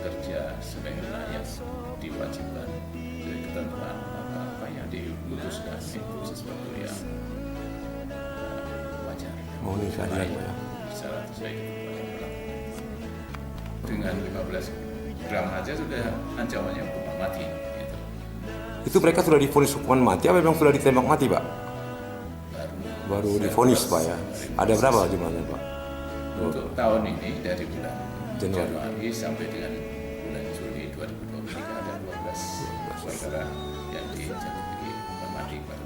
bekerja sebagaimana yang diwajibkan dari ketentuan apa yang diputuskan itu sesuatu yang wajar. Memenuhi keadilan, Pak ya. Secara sesuai ketentuan. Dengan 15 gram aja sudah ancamannya hukuman mati. Gitu. Itu mereka sudah divonis hukuman mati apa memang sudah ditembak mati, Pak? Baru divonis, Pak ya. Ada berapa jumlahnya, Pak? Untuk tahun ini dari bulan Januari. Januari sampai dengan bulan Juli 2023 ada 12 perkara yang dijatuhi hukuman mati pada